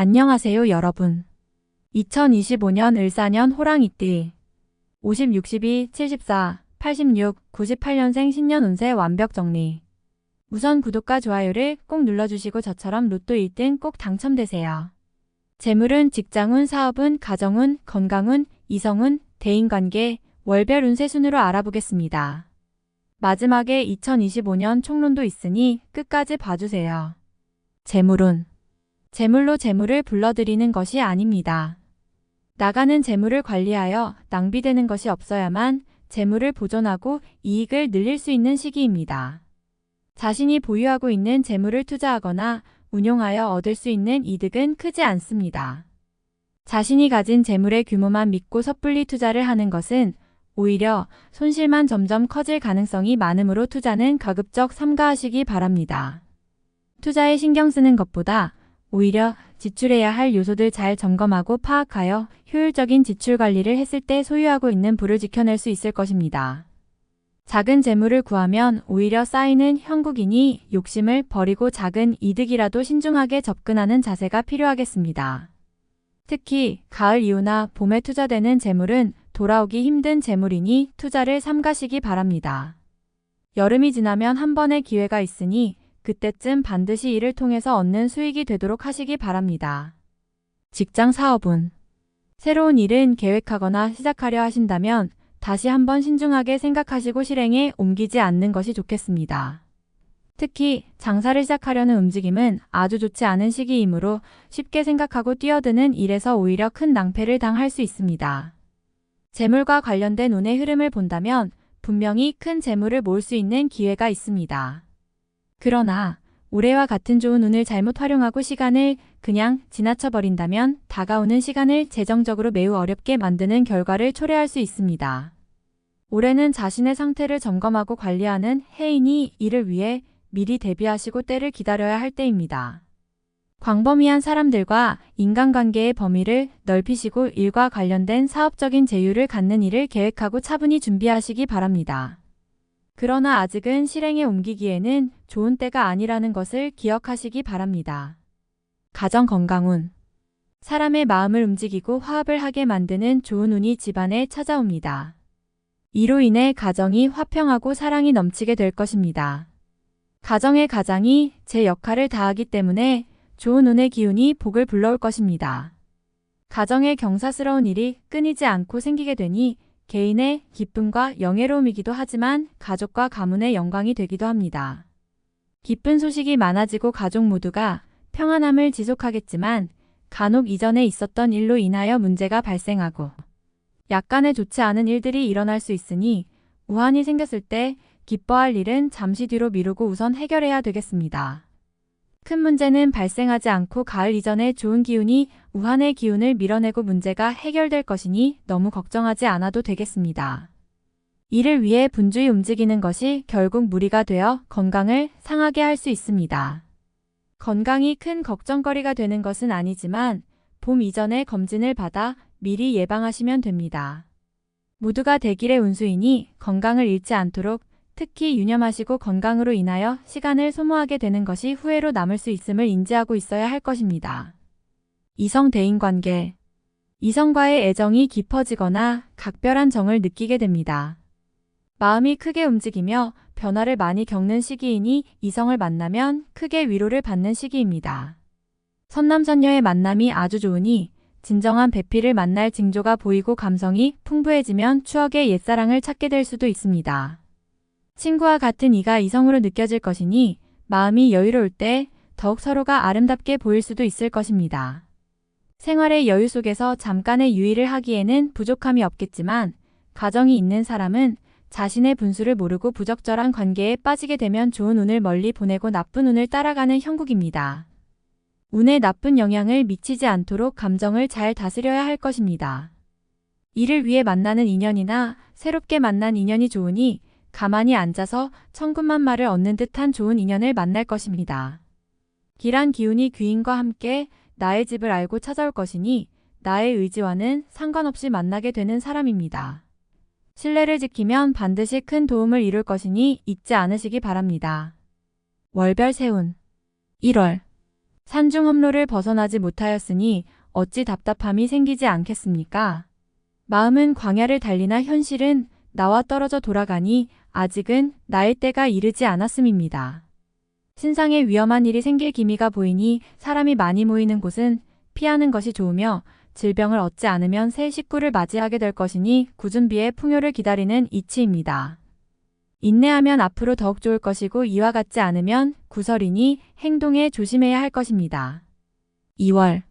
안녕하세요, 여러분. 2025년 을사년 호랑이띠 50, 62, 74, 86, 98년생 신년 운세 완벽 정리. 우선 구독과 좋아요를 꼭 눌러주시고 저처럼 로또 1등 꼭 당첨되세요. 재물운, 직장운, 사업운, 가정운, 건강운, 이성운, 대인관계, 월별 운세 순으로 알아보겠습니다. 마지막에 2025년 총론도 있으니 끝까지 봐주세요. 재물운. 재물로 재물을 불러들이는 것이 아닙니다. 나가는 재물을 관리하여 낭비되는 것이 없어야만 재물을 보존하고 이익을 늘릴 수 있는 시기입니다. 자신이 보유하고 있는 재물을 투자하거나 운용하여 얻을 수 있는 이득은 크지 않습니다. 자신이 가진 재물의 규모만 믿고 섣불리 투자를 하는 것은 오히려 손실만 점점 커질 가능성이 많으므로 투자는 가급적 삼가하시기 바랍니다. 투자에 신경 쓰는 것보다 오히려 지출해야 할 요소들 잘 점검하고 파악하여 효율적인 지출 관리를 했을 때 소유하고 있는 부를 지켜낼 수 있을 것입니다. 작은 재물을 구하면 오히려 쌓이는 형국이니 욕심을 버리고 작은 이득이라도 신중하게 접근하는 자세가 필요하겠습니다. 특히 가을 이후나 봄에 투자되는 재물은 돌아오기 힘든 재물이니 투자를 삼가시기 바랍니다. 여름이 지나면 한 번의 기회가 있으니 그때쯤 반드시 이를 통해서 얻는 수익이 되도록 하시기 바랍니다. 직장 사업운. 새로운 일은 계획하거나 시작하려 하신다면 다시 한번 신중하게 생각하시고 실행에 옮기지 않는 것이 좋겠습니다. 특히 장사를 시작하려는 움직임은 아주 좋지 않은 시기이므로 쉽게 생각하고 뛰어드는 일에서 오히려 큰 낭패를 당할 수 있습니다. 재물과 관련된 운의 흐름을 본다면 분명히 큰 재물을 모을 수 있는 기회가 있습니다. 그러나 올해와 같은 좋은 운을 잘못 활용하고 시간을 그냥 지나쳐버린다면 다가오는 시간을 재정적으로 매우 어렵게 만드는 결과를 초래할 수 있습니다. 올해는 자신의 상태를 점검하고 관리하는 해이니 이를 위해 미리 대비하시고 때를 기다려야 할 때입니다. 광범위한 사람들과 인간관계의 범위를 넓히시고 일과 관련된 사업적인 재유를 갖는 일을 계획하고 차분히 준비하시기 바랍니다. 그러나 아직은 실행에 옮기기에는 좋은 때가 아니라는 것을 기억하시기 바랍니다. 가정 건강운. 사람의 마음을 움직이고 화합을 하게 만드는 좋은 운이 집안에 찾아옵니다. 이로 인해 가정이 화평하고 사랑이 넘치게 될 것입니다. 가정의 가장이 제 역할을 다하기 때문에 좋은 운의 기운이 복을 불러올 것입니다. 가정에 경사스러운 일이 끊이지 않고 생기게 되니 개인의 기쁨과 영예로움이기도 하지만 가족과 가문의 영광이 되기도 합니다. 기쁜 소식이 많아지고 가족 모두가 평안함을 지속하겠지만 간혹 이전에 있었던 일로 인하여 문제가 발생하고 약간의 좋지 않은 일들이 일어날 수 있으니 우환이 생겼을 때 기뻐할 일은 잠시 뒤로 미루고 우선 해결해야 되겠습니다. 큰 문제는 발생하지 않고 가을 이전에 좋은 기운이 우한의 기운을 밀어내고 문제가 해결될 것이니 너무 걱정하지 않아도 되겠습니다. 이를 위해 분주히 움직이는 것이 결국 무리가 되어 건강을 상하게 할 수 있습니다. 건강이 큰 걱정거리가 되는 것은 아니지만 봄 이전에 검진을 받아 미리 예방하시면 됩니다. 모두가 대길의 운수이니 건강을 잃지 않도록 특히 유념하시고 건강으로 인하여 시간을 소모하게 되는 것이 후회로 남을 수 있음을 인지하고 있어야 할 것입니다. 이성 대인관계. 이성과의 애정이 깊어지거나 각별한 정을 느끼게 됩니다. 마음이 크게 움직이며 변화를 많이 겪는 시기이니 이성을 만나면 크게 위로를 받는 시기입니다. 선남선녀의 만남이 아주 좋으니 진정한 배필을 만날 징조가 보이고 감성이 풍부해지면 추억의 옛사랑을 찾게 될 수도 있습니다. 친구와 같은 이가 이성으로 느껴질 것이니 마음이 여유로울 때 더욱 서로가 아름답게 보일 수도 있을 것입니다. 생활의 여유 속에서 잠깐의 유의를 하기에는 부족함이 없겠지만 가정이 있는 사람은 자신의 분수를 모르고 부적절한 관계에 빠지게 되면 좋은 운을 멀리 보내고 나쁜 운을 따라가는 형국입니다. 운에 나쁜 영향을 미치지 않도록 감정을 잘 다스려야 할 것입니다. 이를 위해 만나는 인연이나 새롭게 만난 인연이 좋으니 가만히 앉아서 천군만마를 얻는 듯한 좋은 인연을 만날 것입니다. 길한 기운이 귀인과 함께 나의 집을 알고 찾아올 것이니 나의 의지와는 상관없이 만나게 되는 사람입니다. 신뢰를 지키면 반드시 큰 도움을 이룰 것이니 잊지 않으시기 바랍니다. 월별 세운. 1월 산중업로를 벗어나지 못하였으니 어찌 답답함이 생기지 않겠습니까? 마음은 광야를 달리나 현실은 나와 떨어져 돌아가니 아직은 나의 때가 이르지 않았음입니다. 신상에 위험한 일이 생길 기미가 보이니 사람이 많이 모이는 곳은 피하는 것이 좋으며 질병을 얻지 않으면 새 식구를 맞이하게 될 것이니 구준비의 풍요를 기다리는 이치입니다. 인내하면 앞으로 더욱 좋을 것이고 이와 같지 않으면 구설이니 행동에 조심해야 할 것입니다. 2월.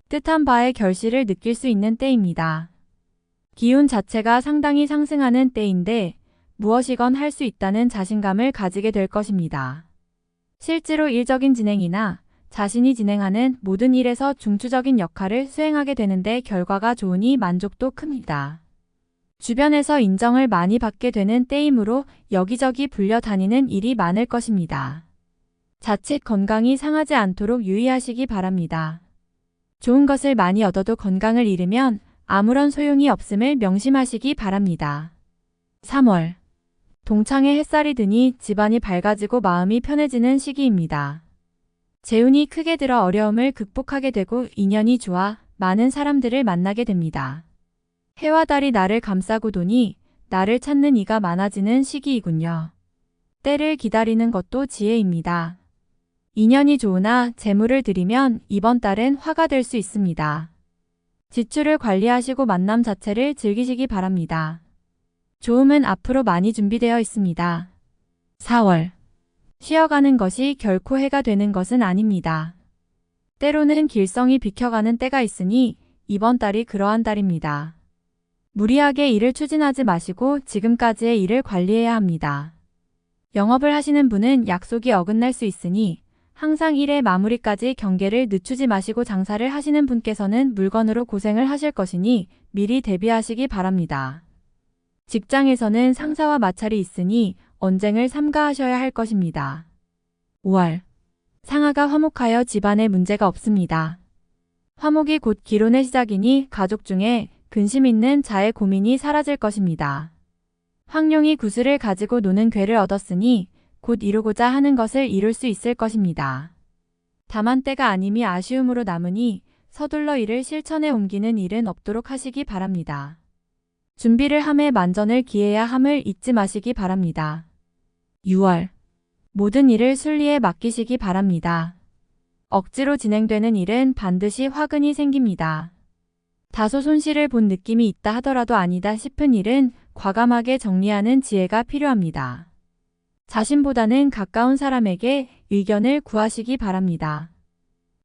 뜻한 바의 결실을 느낄 수 있는 때입니다. 기운 자체가 상당히 상승하는 때인데 무엇이건 할 수 있다는 자신감을 가지게 될 것입니다. 실제로 일적인 진행이나 자신이 진행하는 모든 일에서 중추적인 역할을 수행하게 되는데 결과가 좋으니 만족도 큽니다. 주변에서 인정을 많이 받게 되는 때이므로 여기저기 불려다니는 일이 많을 것입니다. 자칫 건강이 상하지 않도록 유의하시기 바랍니다. 좋은 것을 많이 얻어도 건강을 잃으면 아무런 소용이 없음을 명심하시기 바랍니다. 3월. 동창에 햇살이 드니 집안이 밝아지고 마음이 편해지는 시기입니다. 재운이 크게 들어 어려움을 극복하게 되고 인연이 좋아 많은 사람들을 만나게 됩니다. 해와 달이 나를 감싸고 도니 나를 찾는 이가 많아지는 시기이군요. 때를 기다리는 것도 지혜입니다. 인연이 좋으나 재물을 들이면 이번 달은 화가 될 수 있습니다. 지출을 관리하시고 만남 자체를 즐기시기 바랍니다. 좋음은 앞으로 많이 준비되어 있습니다. 4월. 쉬어가는 것이 결코 해가 되는 것은 아닙니다. 때로는 길성이 비켜가는 때가 있으니 이번 달이 그러한 달입니다. 무리하게 일을 추진하지 마시고 지금까지의 일을 관리해야 합니다. 영업을 하시는 분은 약속이 어긋날 수 있으니 항상 일의 마무리까지 경계를 늦추지 마시고 장사를 하시는 분께서는 물건으로 고생을 하실 것이니 미리 대비하시기 바랍니다. 직장에서는 상사와 마찰이 있으니 언쟁을 삼가하셔야 할 것입니다. 5월. 상하가 화목하여 집안에 문제가 없습니다. 화목이 곧 기론의 시작이니 가족 중에 근심 있는 자의 고민이 사라질 것입니다. 황룡이 구슬을 가지고 노는 괴를 얻었으니 곧 이루고자 하는 것을 이룰 수 있을 것입니다. 다만 때가 아님이 아쉬움으로 남으니 서둘러 이를 실천에 옮기는 일은 없도록 하시기 바랍니다. 준비를 함에 만전을 기해야 함을 잊지 마시기 바랍니다. 6월. 모든 일을 순리에 맡기시기 바랍니다. 억지로 진행되는 일은 반드시 화근이 생깁니다. 다소 손실을 본 느낌이 있다 하더라도 아니다 싶은 일은 과감하게 정리하는 지혜가 필요합니다. 자신보다는 가까운 사람에게 의견을 구하시기 바랍니다.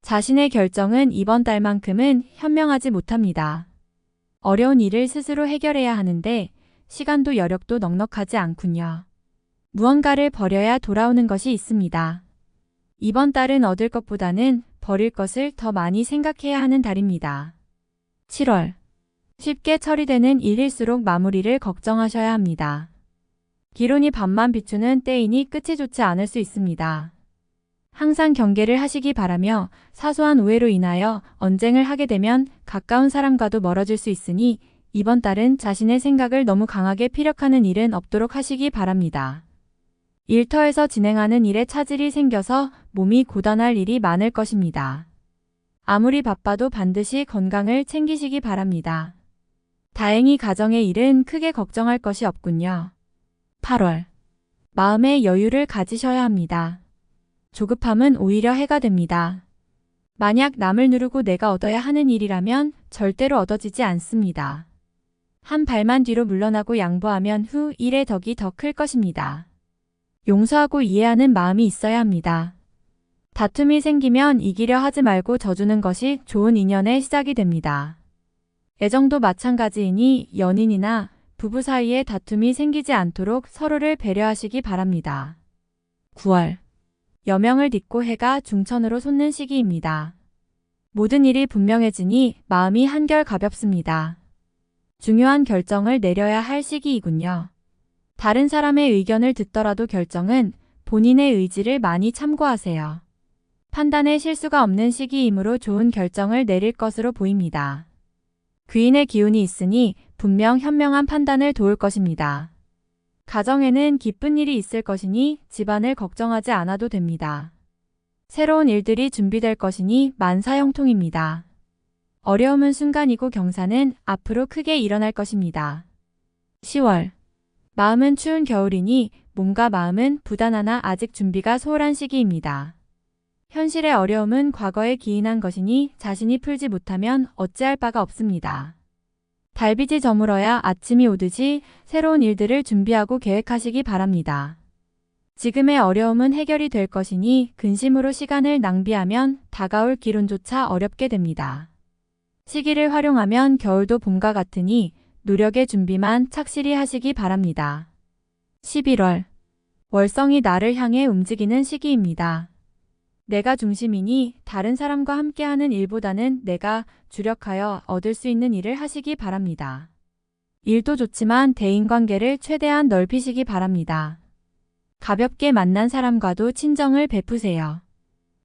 자신의 결정은 이번 달만큼은 현명하지 못합니다. 어려운 일을 스스로 해결해야 하는데 시간도 여력도 넉넉하지 않군요. 무언가를 버려야 돌아오는 것이 있습니다. 이번 달은 얻을 것보다는 버릴 것을 더 많이 생각해야 하는 달입니다. 7월. 쉽게 처리되는 일일수록 마무리를 걱정하셔야 합니다. 기론이 밤만 비추는 때이니 끝이 좋지 않을 수 있습니다. 항상 경계를 하시기 바라며 사소한 오해로 인하여 언쟁을 하게 되면 가까운 사람과도 멀어질 수 있으니 이번 달은 자신의 생각을 너무 강하게 피력하는 일은 없도록 하시기 바랍니다. 일터에서 진행하는 일에 차질이 생겨서 몸이 고단할 일이 많을 것입니다. 아무리 바빠도 반드시 건강을 챙기시기 바랍니다. 다행히 가정의 일은 크게 걱정할 것이 없군요. 8월. 마음의 여유를 가지셔야 합니다. 조급함은 오히려 해가 됩니다. 만약 남을 누르고 내가 얻어야 하는 일이라면 절대로 얻어지지 않습니다. 한 발만 뒤로 물러나고 양보하면 후 일의 덕이 더 클 것입니다. 용서하고 이해하는 마음이 있어야 합니다. 다툼이 생기면 이기려 하지 말고 져주는 것이 좋은 인연의 시작이 됩니다. 애정도 마찬가지이니 연인이나 부부 사이에 다툼이 생기지 않도록 서로를 배려하시기 바랍니다. 9월. 여명을 딛고 해가 중천으로 솟는 시기입니다. 모든 일이 분명해지니 마음이 한결 가볍습니다. 중요한 결정을 내려야 할 시기이군요. 다른 사람의 의견을 듣더라도 결정은 본인의 의지를 많이 참고하세요. 판단에 실수가 없는 시기이므로 좋은 결정을 내릴 것으로 보입니다. 귀인의 기운이 있으니 분명 현명한 판단을 도울 것입니다. 가정에는 기쁜 일이 있을 것이니 집안을 걱정하지 않아도 됩니다. 새로운 일들이 준비될 것이니 만사형통입니다. 어려움은 순간이고 경사는 앞으로 크게 일어날 것입니다. 10월. 마음은 추운 겨울이니 몸과 마음은 부단하나 아직 준비가 소홀한 시기입니다. 현실의 어려움은 과거에 기인한 것이니 자신이 풀지 못하면 어찌할 바가 없습니다. 달빛이 저물어야 아침이 오듯이 새로운 일들을 준비하고 계획하시기 바랍니다. 지금의 어려움은 해결이 될 것이니 근심으로 시간을 낭비하면 다가올 기론조차 어렵게 됩니다. 시기를 활용하면 겨울도 봄과 같으니 노력의 준비만 착실히 하시기 바랍니다. 11월. 월성이 나를 향해 움직이는 시기입니다. 내가 중심이니 다른 사람과 함께하는 일보다는 내가 주력하여 얻을 수 있는 일을 하시기 바랍니다. 일도 좋지만 대인관계를 최대한 넓히시기 바랍니다. 가볍게 만난 사람과도 친정을 베푸세요.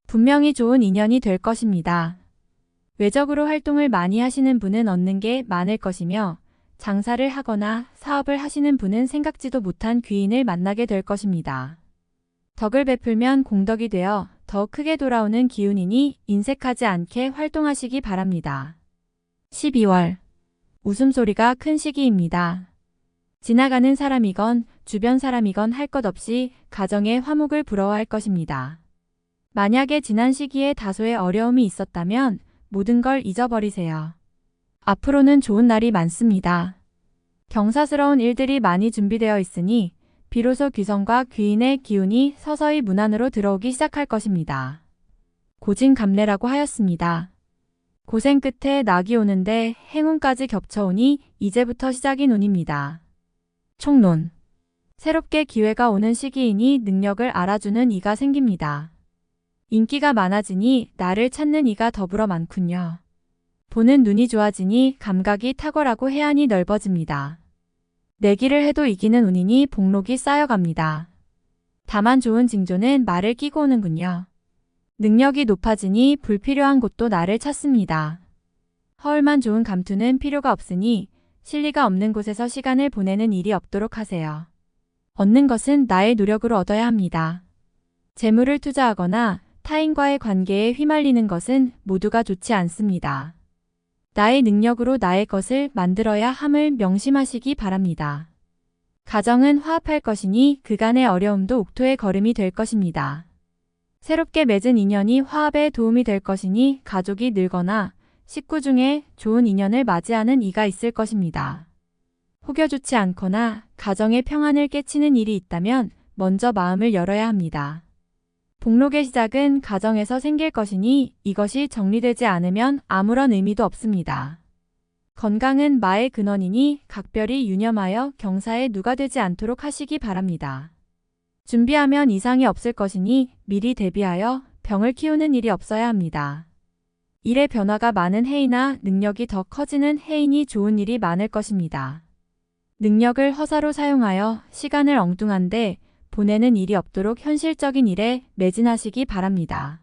분명히 좋은 인연이 될 것입니다. 외적으로 활동을 많이 하시는 분은 얻는 게 많을 것이며 장사를 하거나 사업을 하시는 분은 생각지도 못한 귀인을 만나게 될 것입니다. 덕을 베풀면 공덕이 되어 더 크게 돌아오는 기운이니 인색하지 않게 활동하시기 바랍니다. 12월. 웃음소리가 큰 시기입니다. 지나가는 사람이건 주변 사람이건 할 것 없이 가정의 화목을 부러워할 것입니다. 만약에 지난 시기에 다소의 어려움이 있었다면 모든 걸 잊어버리세요. 앞으로는 좋은 날이 많습니다. 경사스러운 일들이 많이 준비되어 있으니 비로소 귀성과 귀인의 기운이 서서히 문 안으로 들어오기 시작할 것입니다. 고진감래라고 하였습니다. 고생 끝에 낙이 오는데 행운까지 겹쳐오니 이제부터 시작인 운입니다. 총론. 새롭게 기회가 오는 시기이니 능력을 알아주는 이가 생깁니다. 인기가 많아지니 나를 찾는 이가 더불어 많군요. 보는 눈이 좋아지니 감각이 탁월하고 해안이 넓어집니다. 내기를 해도 이기는 운이니 복록이 쌓여갑니다. 다만 좋은 징조는 말을 끼고 오는군요. 능력이 높아지니 불필요한 곳도 나를 찾습니다. 허울만 좋은 감투는 필요가 없으니 실리가 없는 곳에서 시간을 보내는 일이 없도록 하세요. 얻는 것은 나의 노력으로 얻어야 합니다. 재물을 투자하거나 타인과의 관계에 휘말리는 것은 모두가 좋지 않습니다. 나의 능력으로 나의 것을 만들어야 함을 명심하시기 바랍니다. 가정은 화합할 것이니 그간의 어려움도 옥토의 걸음이 될 것입니다. 새롭게 맺은 인연이 화합에 도움이 될 것이니 가족이 늘거나 식구 중에 좋은 인연을 맞이하는 이가 있을 것입니다. 혹여 좋지 않거나 가정의 평안을 깨치는 일이 있다면 먼저 마음을 열어야 합니다. 복록의 시작은 가정에서 생길 것이니 이것이 정리되지 않으면 아무런 의미도 없습니다. 건강은 마의 근원이니 각별히 유념하여 경사에 누가 되지 않도록 하시기 바랍니다. 준비하면 이상이 없을 것이니 미리 대비하여 병을 키우는 일이 없어야 합니다. 일의 변화가 많은 해이나 능력이 더 커지는 해이니 좋은 일이 많을 것입니다. 능력을 허사로 사용하여 시간을 엉뚱한데 보내는 일이 없도록 현실적인 일에 매진하시기 바랍니다.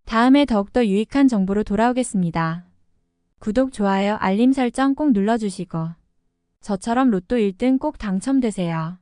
다음에 더욱더 유익한 정보로 돌아오겠습니다. 구독, 좋아요, 알림 설정 꼭 눌러주시고 저처럼 로또 1등 꼭 당첨되세요.